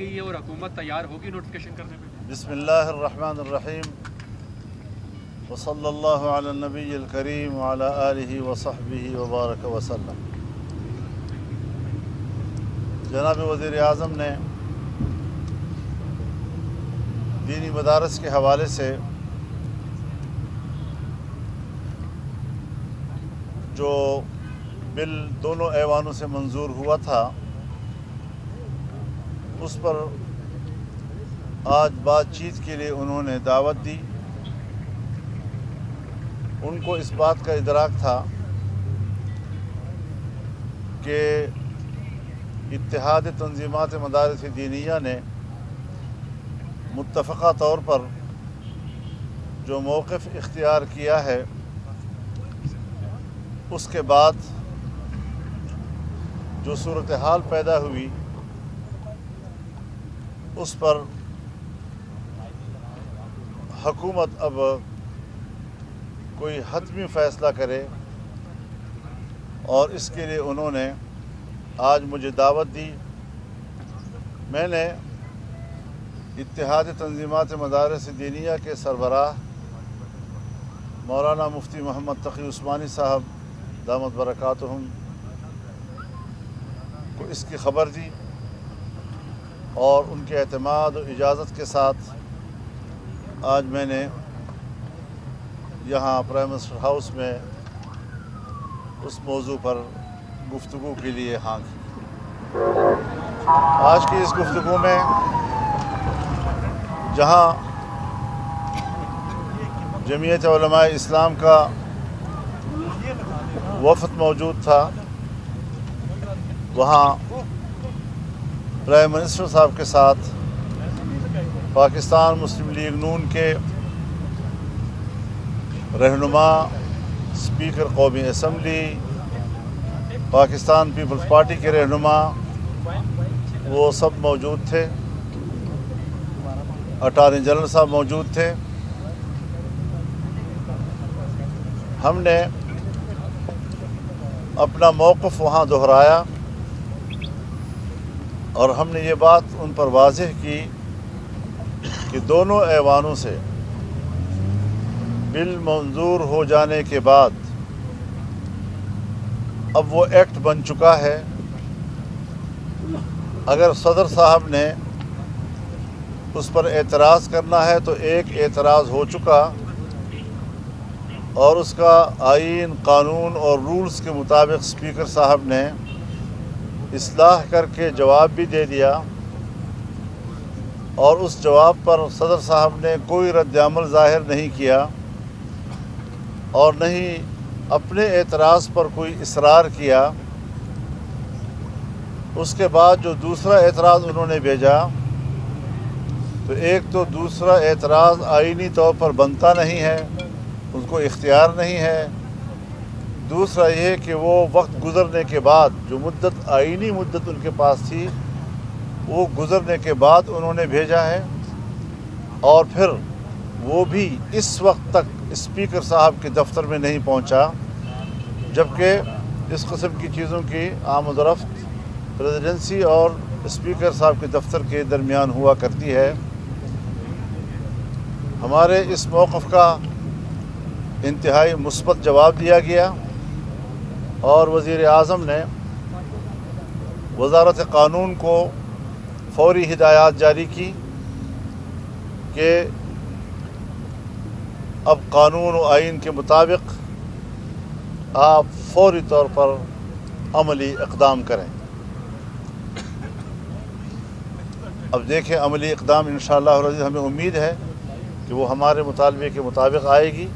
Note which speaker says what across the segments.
Speaker 1: یہ اور حکومت تیار ہوگی نوٹیفکیشن کرنے پہ؟
Speaker 2: بسم اللہ الرحمن الرحیم وصلی اللہ علی النبی الکریم وعلی آلہ وصحبہ وبارک وسلم۔ جناب وزیر اعظم نے دینی مدارس کے حوالے سے جو بل دونوں ایوانوں سے منظور ہوا تھا اس پر آج بات چیت کے لیے انہوں نے دعوت دی۔ ان کو اس بات کا ادراک تھا کہ اتحاد تنظیمات مدارس دینیہ نے متفقہ طور پر جو موقف اختیار کیا ہے اس کے بعد جو صورتحال پیدا ہوئی اس پر حکومت اب کوئی حتمی فیصلہ کرے، اور اس کے لیے انہوں نے آج مجھے دعوت دی۔ میں نے اتحاد تنظیمات مدارس دینیہ کے سربراہ مولانا مفتی محمد تقی عثمانی صاحب دامت برکاتہم کو اس کی خبر دی، اور ان کے اعتماد و اجازت کے ساتھ آج میں نے یہاں پرائم منسٹر ہاؤس میں اس موضوع پر گفتگو کے لیے ہاں کی۔ آج کی اس گفتگو میں جہاں جمعیت علماء اسلام کا وفد موجود تھا، وہاں پرائم منسٹر صاحب کے ساتھ پاکستان مسلم لیگ نون کے رہنما، اسپیکر قومی اسمبلی، پاکستان پیپلز پارٹی کے رہنما، وہ سب موجود تھے۔ اٹارنی جنرل صاحب موجود تھے۔ ہم نے اپنا موقف وہاں دہرایا، اور ہم نے یہ بات ان پر واضح کی کہ دونوں ایوانوں سے بل منظور ہو جانے کے بعد اب وہ ایکٹ بن چکا ہے۔ اگر صدر صاحب نے اس پر اعتراض کرنا ہے تو ایک اعتراض ہو چکا، اور اس کا آئین، قانون اور رولز کے مطابق اسپیکر صاحب نے اصلاح کر کے جواب بھی دے دیا، اور اس جواب پر صدر صاحب نے کوئی رد عمل ظاہر نہیں کیا، اور نہ ہی اپنے اعتراض پر کوئی اصرار کیا۔ اس کے بعد جو دوسرا اعتراض انہوں نے بھیجا، تو ایک تو دوسرا اعتراض آئینی طور پر بنتا نہیں ہے، ان کو اختیار نہیں ہے۔ دوسرا یہ کہ وہ وقت گزرنے کے بعد جو مدت، آئینی مدت ان کے پاس تھی، وہ گزرنے کے بعد انہوں نے بھیجا ہے، اور پھر وہ بھی اس وقت تک اسپیکر صاحب کے دفتر میں نہیں پہنچا، جبکہ اس قسم کی چیزوں کی آمد و رفت پریزیڈنسی اور اسپیکر صاحب کے دفتر کے درمیان ہوا کرتی ہے۔ ہمارے اس موقف کا انتہائی مثبت جواب دیا گیا، اور وزیر اعظم نے وزارت قانون کو فوری ہدایات جاری کی کہ اب قانون و آئین کے مطابق آپ فوری طور پر عملی اقدام کریں۔ اب دیکھیں عملی اقدام انشاءاللہ العزیز ہمیں امید ہے کہ وہ ہمارے مطالبے کے مطابق آئے گی،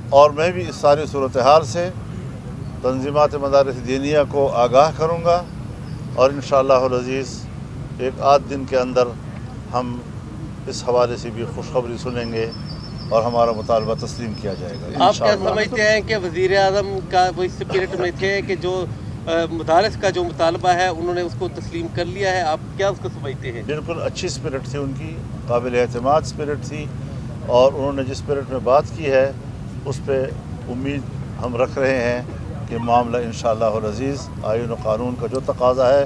Speaker 2: اور میں بھی اس ساری صورتحال سے تنظیمات مدارس دینیہ کو آگاہ کروں گا، اور انشاءاللہ العزیز ایک آدھ دن کے اندر ہم اس حوالے سے بھی خوشخبری سنیں گے، اور ہمارا مطالبہ تسلیم کیا جائے گا۔
Speaker 3: آپ کیا سمجھتے ہیں کہ وزیر اعظم کا وہ اس اسپرٹ میں تھے کہ جو مدارس کا جو مطالبہ ہے انہوں نے اس کو تسلیم کر لیا ہے؟ آپ کیا اس کو سمجھتے ہیں؟
Speaker 2: بالکل اچھی اسپرٹ تھی ان کی، قابل اعتماد اسپرٹ تھی، اور انہوں نے جس اسپرٹ میں بات کی ہے اس پہ امید ہم رکھ رہے ہیں کہ معاملہ انشاءاللہ العزیز آئین و قانون کا جو تقاضا ہے